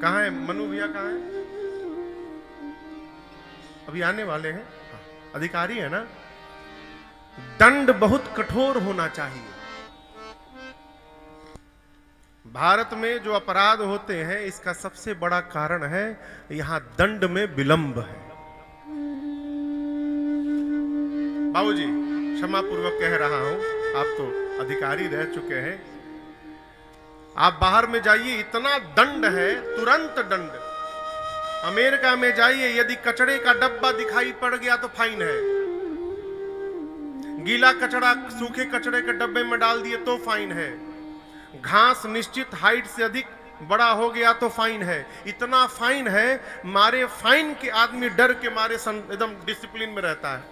कहाँ है मनु भैया? कहाँ है? अभी आने वाले हैं, अधिकारी है ना। दंड बहुत कठोर होना चाहिए। भारत में जो अपराध होते हैं इसका सबसे बड़ा कारण है यहां दंड में विलंब है। बाबूजी क्षमा पूर्वक कह रहा हूं, आप तो अधिकारी रह चुके हैं। आप बाहर में जाइए, इतना दंड है, तुरंत दंड। अमेरिका में जाइए, यदि कचड़े का डब्बा दिखाई पड़ गया तो फाइन है। गीला कचड़ा सूखे कचड़े के डब्बे में डाल दिए तो फाइन है। घास निश्चित हाइट से अधिक बड़ा हो गया तो फाइन है। इतना फाइन है, मारे फाइन के आदमी डर के मारे एकदम डिसिप्लिन में रहता है।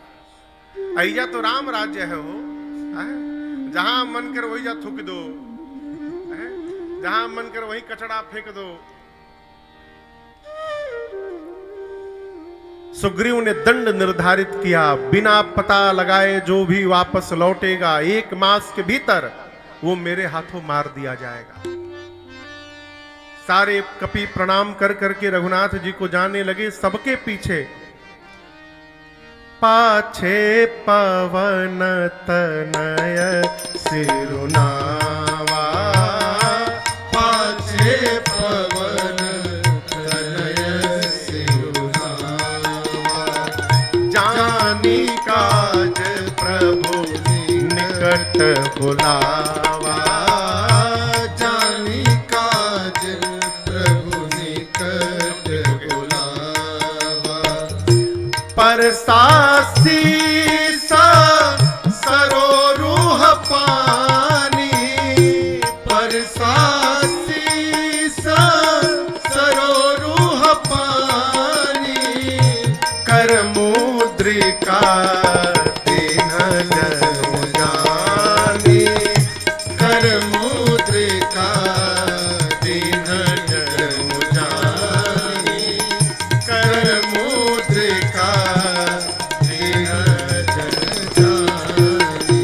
ऐजा तो राम राज्य है हो, जहां मन कर वही जा थूक दो, जहां मन कर वही कचड़ा फेंक दो। सुग्रीव ने दंड निर्धारित किया, बिना पता लगाए जो भी वापस लौटेगा 1 मास के भीतर वो मेरे हाथों मार दिया जाएगा। सारे कपि प्रणाम कर करके रघुनाथ जी को जाने लगे। सबके पीछे पाछे पवन तनय सिरुनावा,
पाछे पवन तनय सिरुनावा,
जानी काज प्रभु निकट बुलावा,
जानी काज प्रभु निकट बुलावा।
परसासी
सरोरुह पानी, परसासी सरोरुह पानी,
कर मुद्रिका
कर मुद्रिका दीन जन जानी, कर मुद्रिका दीन जन जानी।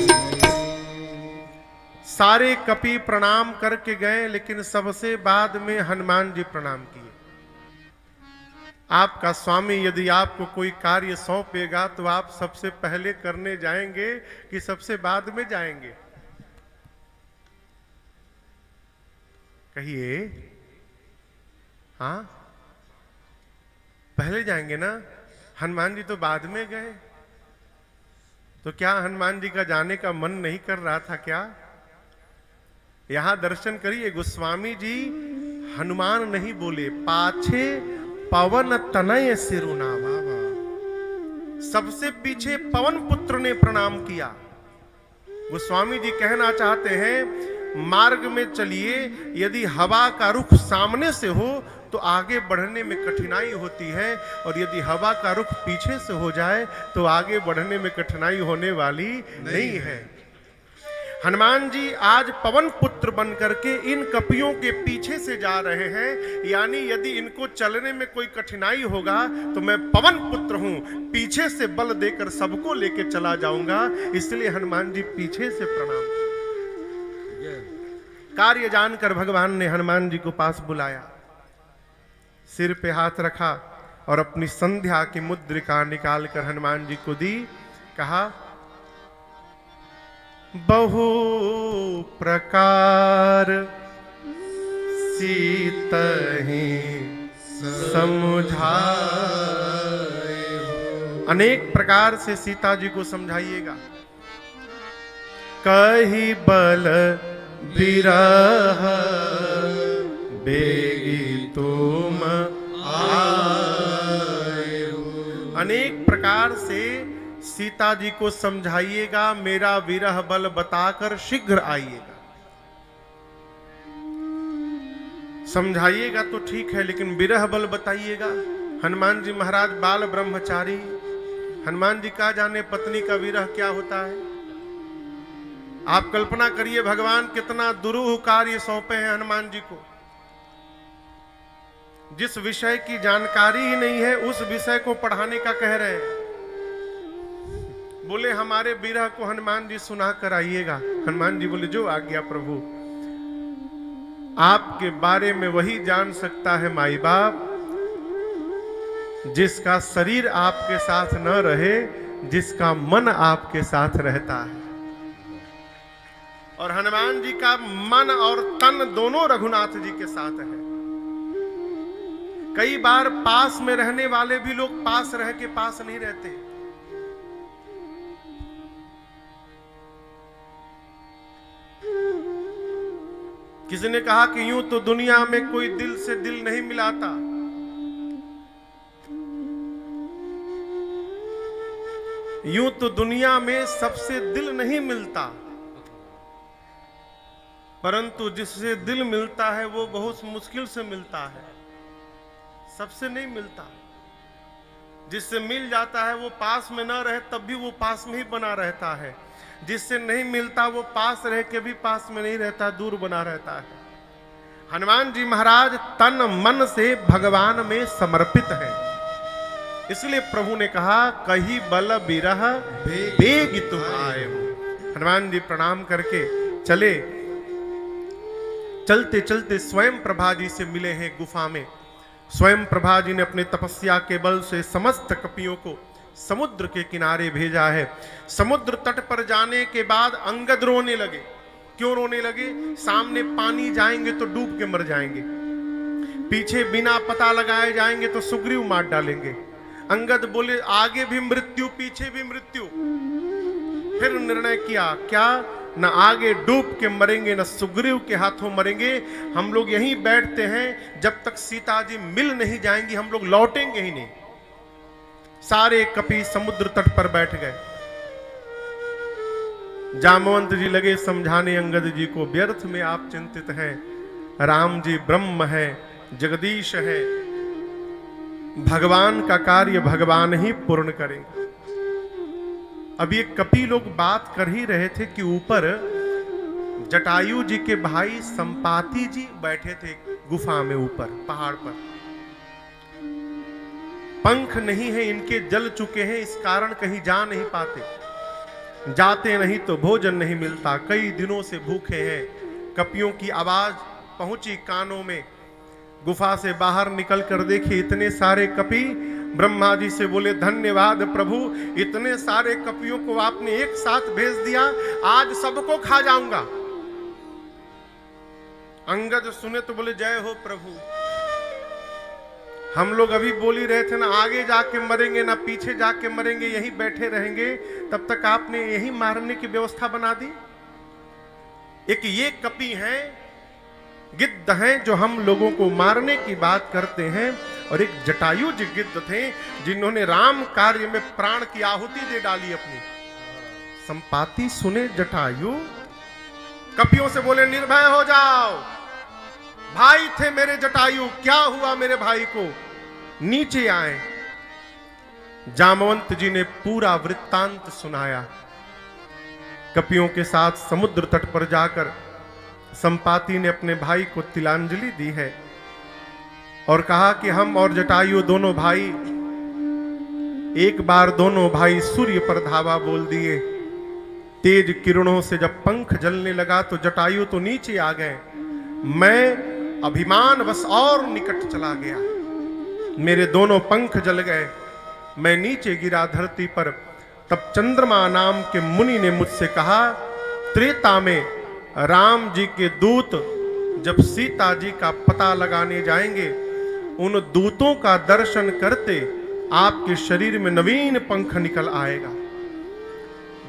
सारे कपि प्रणाम करके गए, लेकिन सबसे बाद में हनुमान जी प्रणाम किए। आपका स्वामी यदि आपको कोई कार्य सौंपेगा तो आप सबसे पहले करने जाएंगे कि सबसे बाद में जाएंगे? कहिए। हाँ, पहले जाएंगे ना। हनुमान जी तो बाद में गए, तो क्या हनुमान जी का जाने का मन नहीं कर रहा था क्या? यहां दर्शन करिए, गोस्वामी जी हनुमान नहीं बोले, पाछे पवन तनय सिरुनावा। सबसे पीछे पवन पुत्र ने प्रणाम किया। गोस्वामी जी कहना चाहते हैं मार्ग में चलिए, यदि हवा का रुख सामने से हो तो आगे बढ़ने में कठिनाई होती है, और यदि हवा का रुख पीछे से हो जाए तो आगे बढ़ने में कठिनाई होने वाली नहीं है। हनुमान जी आज पवन पुत्र बन करके इन कपियों के पीछे से जा रहे हैं, यानी यदि इनको चलने में कोई कठिनाई होगा तो मैं पवन पुत्र हूं, पीछे से बल देकर सबको लेकर चला जाऊंगा। इसलिए हनुमान जी पीछे से प्रणाम। कार्य जानकर भगवान ने हनुमान जी को पास बुलाया, सिर पे हाथ रखा और अपनी संध्या की मुद्रिका निकालकर हनुमान जी को दी। कहा, बहु प्रकार सीतहि समझाए। अनेक प्रकार से सीता जी को समझाइएगा। कही बल बिरह बेगी तुम आए। अनेक प्रकार से सीता जी को समझाइएगा, मेरा विरह बल बताकर शीघ्र आइएगा। समझाइएगा तो ठीक है, लेकिन विरह बल बताइएगा। हनुमान जी महाराज बाल ब्रह्मचारी, हनुमान जी का जाने पत्नी का विरह क्या होता है। आप कल्पना करिए, भगवान कितना दुरूह कार्य सौंपे हैं हनुमान जी को। जिस विषय की जानकारी ही नहीं है, उस विषय को pढ़ाने का कह रहे हैं। बोले हमारे विरह को हनुमान जी सुना कर आइएगा। हनुमान जी बोले, जो आज्ञा प्रभु। आपके बारे में वही जान सकता है माई बाप, जिसका शरीर आपके साथ न रहे, जिसका मन आपके साथ रहता है। और हनुमान जी का मन और तन दोनों रघुनाथ जी के साथ है। कई बार पास में रहने वाले भी लोग पास रह के पास नहीं रहते। किसी ने कहा कि यूं तो दुनिया में कोई दिल से दिल नहीं मिलाता, यूं तो दुनिया में सबसे दिल नहीं मिलता, परंतु जिससे दिल मिलता है वो बहुत मुश्किल से मिलता है, सबसे नहीं मिलता। जिससे मिल जाता है वो पास में न रहे तब भी वो पास में ही बना रहता है, जिससे नहीं मिलता वो पास रह के भी पास में नहीं रहता, दूर बना रहता है। हनुमान जी महाराज तन मन से भगवान में समर्पित हैं। इसलिए प्रभु ने कहा, कही बल बिरह बेग तुम आए हो। हनुमान जी प्रणाम करके चले। चलते चलते स्वयं प्रभा जी से मिले हैं गुफा में। स्वयं प्रभा जी ने अपने तपस्या के बल से समस्त कपियों को समुद्र के किनारे भेजा है। समुद्र तट पर जाने के बाद अंगद रोने लगे। क्यों रोने लगे? सामने पानी जाएंगे तो डूब के मर जाएंगे, पीछे बिना पता लगाए जाएंगे तो सुग्रीव मार डालेंगे। अंगद बोले, आगे भी मृत्यु पीछे भी मृत्यु। फिर निर्णय किया, क्या? न आगे डूब के मरेंगे न सुग्रीव के हाथों मरेंगे। हम लोग यहीं बैठते हैं, जब तक सीता जी मिल नहीं जाएंगी हम लोग लौटेंगे ही नहीं। सारे कपि समुद्र तट पर बैठ गए। जामवंत जी लगे समझाने अंगद जी को, व्यर्थ में आप चिंतित हैं, राम जी ब्रह्म है, जगदीश है, भगवान का कार्य भगवान ही पूर्ण करेंगे। अब ये कपि लोग बात कर ही रहे थे कि ऊपर जटायु जी के भाई संपाति जी बैठे थे गुफा में, ऊपर पहाड़ पर। पंख नहीं है इनके, जल चुके हैं, इस कारण कहीं जा नहीं पाते। जाते नहीं तो भोजन नहीं मिलता, कई दिनों से भूखे हैं। कपियों की आवाज पहुंची कानों में। गुफा से बाहर निकल कर देखिए, इतने सारे कपि। ब्रह्मा जी से बोले, धन्यवाद प्रभु, इतने सारे कपियों को आपने एक साथ भेज दिया, आज सबको खा जाऊंगा। अंगद सुने तो बोले, जय हो प्रभु। हम लोग अभी बोल ही रहे थे ना, आगे जाके मरेंगे ना पीछे जाके मरेंगे, यहीं बैठे रहेंगे, तब तक आपने यहीं मारने की व्यवस्था बना दी। एक ये कपि हैं, गिद्ध हैं, जो हम लोगों को मारने की बात करते हैं, और एक जटायु जी गिद्ध थे जिन्होंने राम कार्य में प्राण की आहुति दे डाली अपनी। संपाति सुने जटायु, कपियों से बोले, निर्भय हो जाओ, भाई थे मेरे जटायु, क्या हुआ मेरे भाई को? नीचे आए। जामवंत जी ने पूरा वृत्तांत सुनाया। कपियों के साथ समुद्र तट पर जाकर संपाति ने अपने भाई को तिलांजलि दी है और कहा कि हम और जटायु दोनों भाई, एक बार दोनों भाई सूर्य पर धावा बोल दिए। तेज किरणों से जब पंख जलने लगा तो जटायु तो नीचे आ गए, मैं अभिमान बस और निकट चला गया। मेरे दोनों पंख जल गए, मैं नीचे गिरा धरती पर। तब चंद्रमा नाम के मुनि ने मुझसे कहा, त्रेता में राम जी के दूत जब सीता जी का पता लगाने जाएंगे, उन दूतों का दर्शन करते आपके शरीर में नवीन पंख निकल आएगा।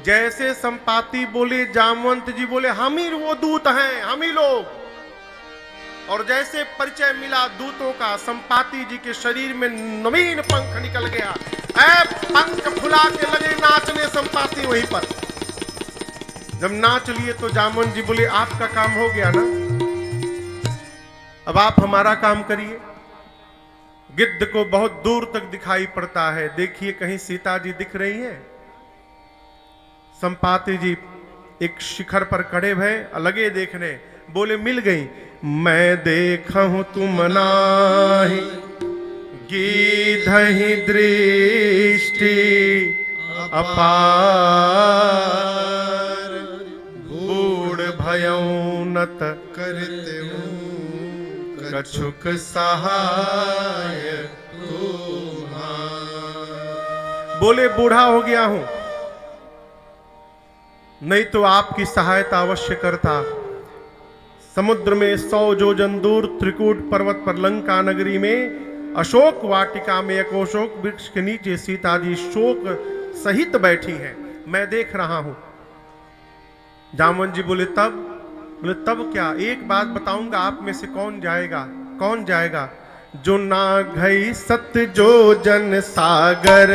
जैसे संपाति बोले, जामवंत जी बोले, हम ही वो दूत हैं, हम ही लोग। और जैसे परिचय मिला दूतों का, संपाति जी के शरीर में नवीन पंख निकल गया। ऐ पंख फुला के लगे नाचने संपाति वहीं पर। जब नाच लिए तो जामवंत जी बोले, आपका काम हो गया ना, अब आप हमारा काम करिए। गिद्ध को बहुत दूर तक दिखाई पड़ता है, देखिए कहीं सीता जी दिख रही है। संपाति जी एक शिखर पर खड़े भय, लगे देखने, बोले मिल गई। मैं देखहूं तुम नाही, गीधहि दृष्टि अपार, बूढ़ भयौनत
करते हूँ
कछुक सहाय
तुम्हार।
बोले बूढ़ा हो गया हूं, नहीं तो आपकी सहायता अवश्य करता। समुद्र में 100 योजन दूर त्रिकूट पर्वत पर लंका नगरी में अशोक वाटिका में एक अशोक वृक्ष के नीचे सीता जी शोक सहित बैठी हैं, मैं देख रहा हूं। जामवंत जी बोले तब क्या? एक बात बताऊंगा, आप में से कौन जाएगा? जो ना गई सत योजन सागर,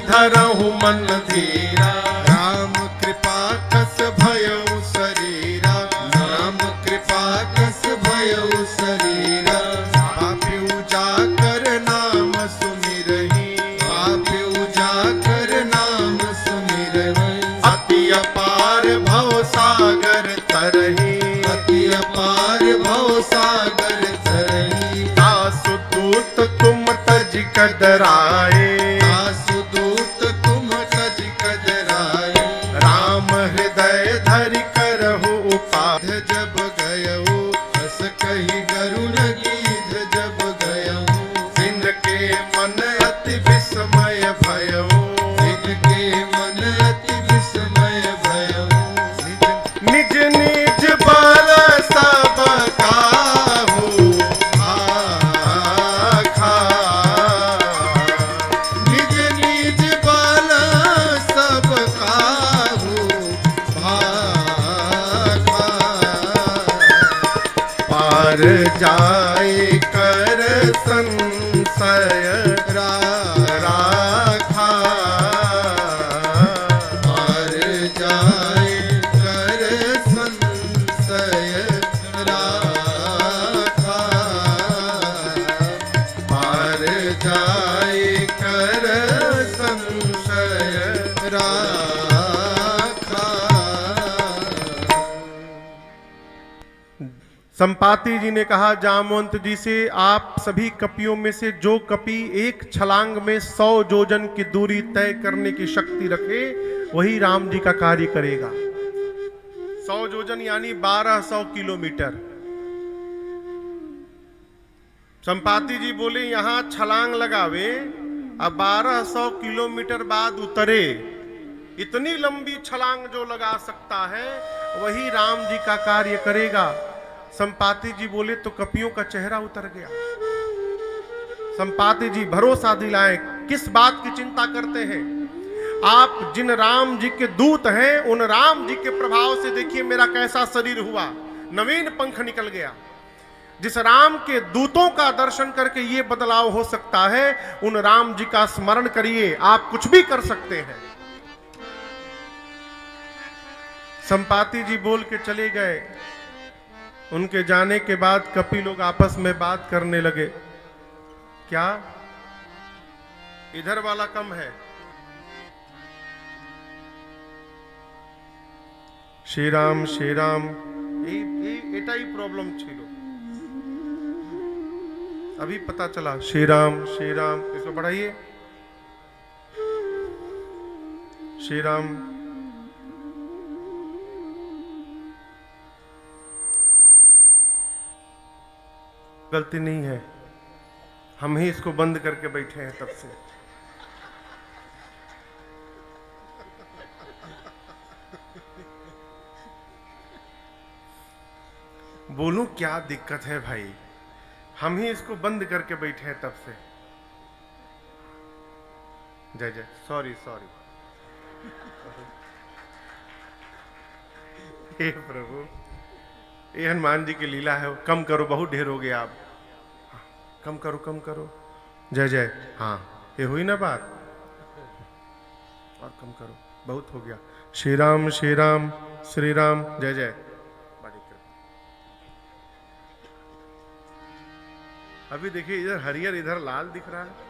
धरहु मन धीरा,
राम कृपा कस भयउ शरीरा, राम कृपा कस भयउ शरीरा। पापी उजागर नाम सुमिरहि, पापी उजागर नाम सुमिरहि।
अति अपार भव सागर तरहि,
अति अपार भव सागर तरहि।
आसु दूत तुम तज कदराए, जाए कर संशय राखा,
मार जाए कर संशय राखा, मार जाए कर संशय राखा।
संपाति जी ने कहा जामवंत जी से, आप सभी कपियों में से जो कपि एक छलांग में 100 योजन की दूरी तय करने की शक्ति रखे, वही राम जी का कार्य करेगा। 100 योजन यानी 1200 किलोमीटर। संपाति जी बोले यहां छलांग लगावे, अब 1200 किलोमीटर बाद उतरे। इतनी लंबी छलांग जो लगा सकता है, वही राम जी का कार्य करेगा। संपाति जी बोले तो कपियों का चेहरा उतर गया। संपाति जी भरोसा दिलाए, किस बात की चिंता करते हैं? आप जिन राम जी के दूत हैं, उन राम जी के प्रभाव से देखिए मेरा कैसा शरीर हुआ, नवीन पंख निकल गया। जिस राम के दूतों का दर्शन करके ये बदलाव हो सकता है, उन राम जी का स्मरण करिए, आप कुछ भी कर सकते हैं। संपाति जी बोल के चले गए। उनके जाने के बाद कपि लोग आपस में बात करने लगे, क्या इधर वाला कम है? श्री राम एटाई प्रॉब्लम छिलो। अभी पता चला। श्री राम इसको बढ़ाइए। श्री राम। गलती नहीं है, हम ही इसको बंद करके बैठे हैं तब से। बोलूं क्या दिक्कत है भाई, हम ही इसको बंद करके बैठे हैं तब से। जय जय। सॉरी। हे प्रभु, ये हनुमान जी की लीला है। कम करो, बहुत ढेर हो गया। आप कम करो। जय जय। हाँ, ये हुई ना बात। और कम करो, बहुत हो गया। श्री राम श्री राम। जय जय। बड़ी कृपा। अभी देखिए, इधर हरियर इधर लाल दिख रहा है।